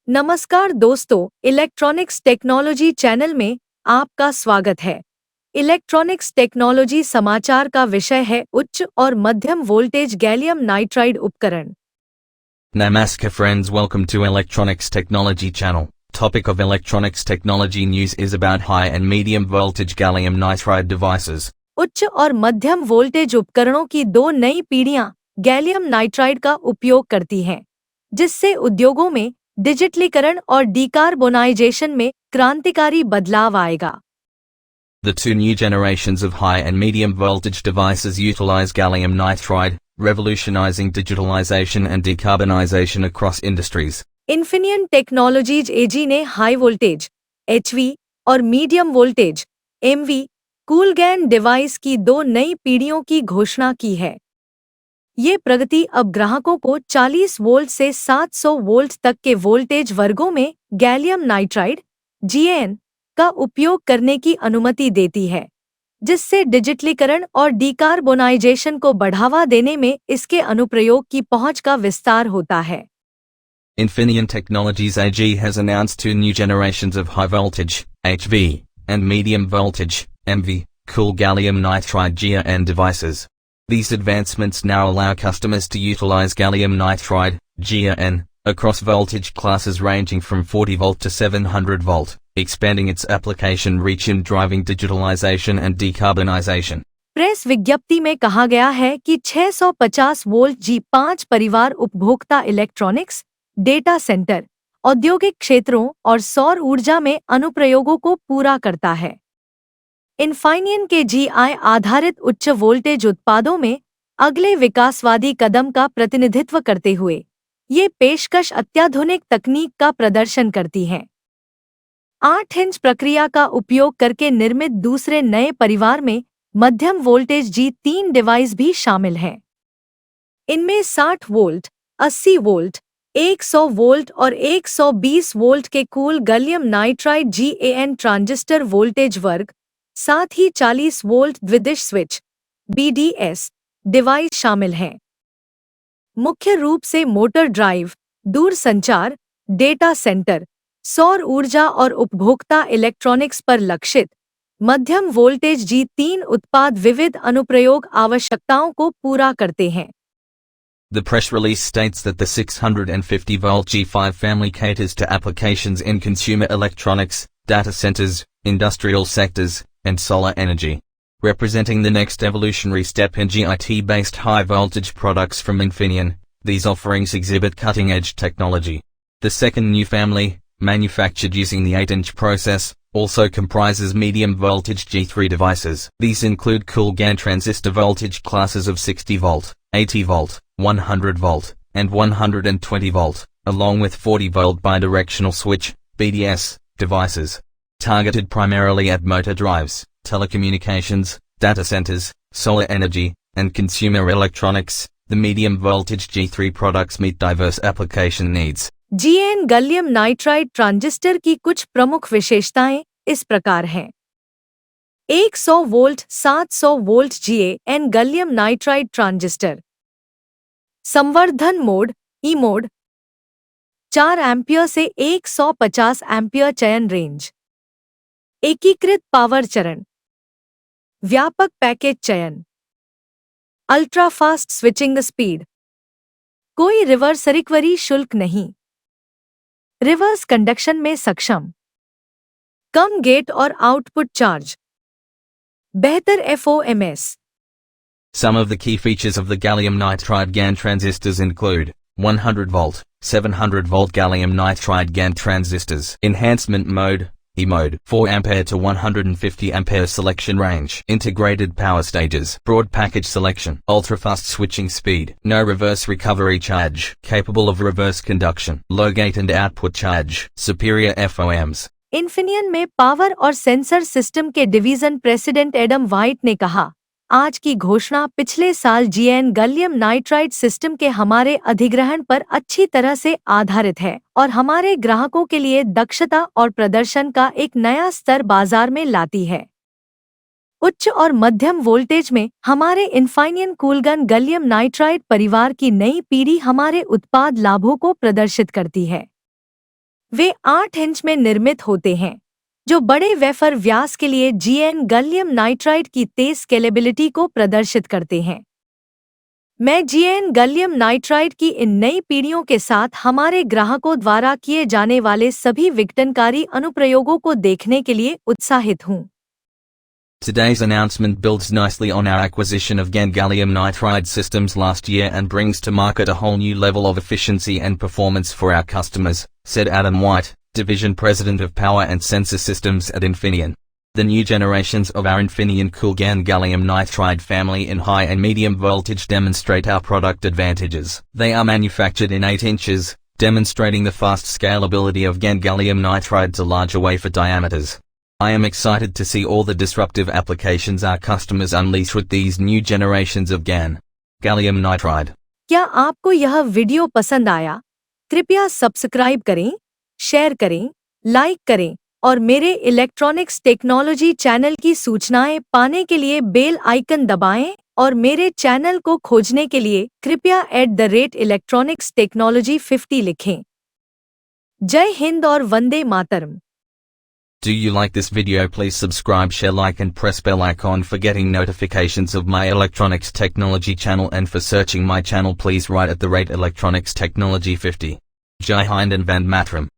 नमस्कार दोस्तों, electronics technology channel में आपका स्वागत है। इलेक्ट्रॉनिक्स टेक्नोलॉजी समाचार का विषय है उच्च और मध्यम वोल्टेज गैलियम नाइट्राइड उपकरण। Namaskar friends, welcome to Electronics Technology channel. Topic of electronics technology news is about high and medium voltage gallium nitride devices. उच्च और मध्यम वोल्टेज उपकरणों की दो नई पीढ़ियां गैलियम नाइट्राइड का उपयोग करती हैं, जिससे उद्योगों में डिजिटलीकरण और डीकार्बोनाइजेशन में क्रांतिकारी बदलाव आएगा। The two new generations of high and medium voltage devices utilize gallium nitride, revolutionizing digitalization and decarbonization across industries. Infineon Technologies AG ने हाई वोल्टेज HV और medium voltage MV CoolGaN device की दो नई पीढ़ियों की घोषणा की है। ये प्रगति अब ग्राहकों को 40 वोल्ट से 700 वोल्ट तक के वोल्टेज वर्गों में गैलियम नाइट्राइड GaN का उपयोग करने की अनुमति देती है, जिससे डिजिटलीकरण और डीकार्बोनाइजेशन को बढ़ावा देने में इसके अनुप्रयोग की पहुंच का विस्तार होता है। Infineon Technologies AG has announced two new generations of high voltage HV and medium voltage MV cool gallium nitride GaN devices. These advancements now allow customers to utilize gallium nitride GaN across voltage classes ranging from 40 volt to 700 volt, expanding its application reach in driving digitalization and decarbonization. Press विज्ञप्ति में कहा गया है कि 650 volt G5 परिवार उपभोक्ता electronics, data centre, औद्योगिक क्षेत्रों और सौर ऊर्जा में अनुप्रयोगों को पूरा करता है। इन्फिनियन के GI आधारित उच्च वोल्टेज उत्पादों में अगले विकासवादी कदम का प्रतिनिधित्व करते हुए ये पेशकश अत्याधुनिक तकनीक का प्रदर्शन करती है। 8 इंच प्रक्रिया का उपयोग करके निर्मित दूसरे नए परिवार में मध्यम वोल्टेज G3 डिवाइस भी शामिल हैं। इनमें 60 वोल्ट, 80 वोल्ट, 100 वोल्ट और 120 वोल्ट के cool gallium nitride GaN transistor voltage वर्ग, साथ ही 40 वोल्ट द्विदिश स्विच BDS डिवाइस शामिल हैं। मुख्य रूप से मोटर ड्राइव, दूरसंचार, डेटा सेंटर, सौर ऊर्जा और उपभोक्ता इलेक्ट्रॉनिक्स पर लक्षित मध्यम वोल्टेज G3 उत्पाद विविध अनुप्रयोग आवश्यकताओं को पूरा करते हैं। The press release states that the 650 volt G5 family caters to applications in consumer electronics, data centers, industrial sectors, and solar energy, representing the next evolutionary step in GIT-based high-voltage products from Infineon. These offerings exhibit cutting-edge technology. The second new family, manufactured using the 8-inch process, also comprises medium-voltage G3 devices. These include cool GaN transistor voltage classes of 60 volt, 80 volt, 100 volt, and 120 volt, along with 40 volt bidirectional switch (BDS) devices, targeted primarily at motor drives, telecommunications, data centers, solar energy, and consumer electronics. The medium voltage G3 products meet diverse application needs. GaN gallium nitride transistor की कुछ प्रमुख विशेषताएं इस प्रकार हैं। 100 volt 700 volt GaN gallium nitride transistor, संवर्धन mode ई mode, 4 ampere से 150 ampere चयन रेंज, एकीकृत पावर चरण, व्यापक पैकेज चयन, अल्ट्रा फास्ट स्विचिंग स्पीड, कोई रिवर्स रिकवरी शुल्क नहीं, रिवर्स कंडक्शन में सक्षम, कम गेट और आउटपुट चार्ज, बेहतर FOMS। Some of the key features of the gallium nitride GaN transistors include 100 volt, 700 volt gallium nitride GaN transistors, enhancement mode, E mode, 4 ampere to 150 ampere selection range, integrated power stages, broad package selection, ultra-fast switching speed, no reverse recovery charge, capable of reverse conduction, low gate and output charge, superior FOMs. Infineon में power और sensor system के division president Adam white ने कहा, आज की घोषणा पिछले साल GaN गैलियम नाइट्राइड सिस्टम के हमारे अधिग्रहण पर अच्छी तरह से आधारित है और हमारे ग्राहकों के लिए दक्षता और प्रदर्शन का एक नया स्तर बाजार में लाती है। उच्च और मध्यम वोल्टेज में हमारे इन्फिनियन कूलगैन गैलियम नाइट्राइड परिवार की नई पीढ़ी हमारे उत्पाद लाभों को प्रदर्शित करती है। वे 8 इंच में निर्मित होते हैं, जो बड़े वेफर व्यास के लिए GN गैलियम नाइट्राइड की तेज स्केलेबिलिटी को प्रदर्शित करते हैं। मैं GN गैलियम नाइट्राइड की इन नई पीढ़ियों के साथ हमारे ग्राहकों द्वारा किए जाने वाले सभी विघटनकारी अनुप्रयोगों को देखने के लिए उत्साहित हूँ। Today's announcement builds nicely on our acquisition of GaN gallium nitride systems last year and brings to market a whole new level of efficiency and performance for our customers, said Adam White, Division President of Power and Sensor Systems at Infineon. The new generations of our Infineon Cool GaN gallium nitride family in high and medium voltage demonstrate our product advantages. They are manufactured in 8 inches, demonstrating the fast scalability of GaN gallium nitride to larger wafer diameters. I am excited to see all the disruptive applications our customers unleash with these new generations of GaN gallium nitride. क्या आपको यह video पसंद आया? कृपया subscribe करें, share करें, like करें और मेरे इलेक्ट्रॉनिक्स टेक्नोलॉजी चैनल की सूचनाएं पाने के लिए बेल आइकन दबाएं और मेरे चैनल को खोजने के लिए कृपया @electronicsTechnology50 लिखें। जय हिंद और Vande Mataram. Do you like this video? Please subscribe, share, like and press bell icon for getting notifications of my electronics technology channel, and for searching my channel please write @electronics technology 50. Jai Hind and Vande Mataram.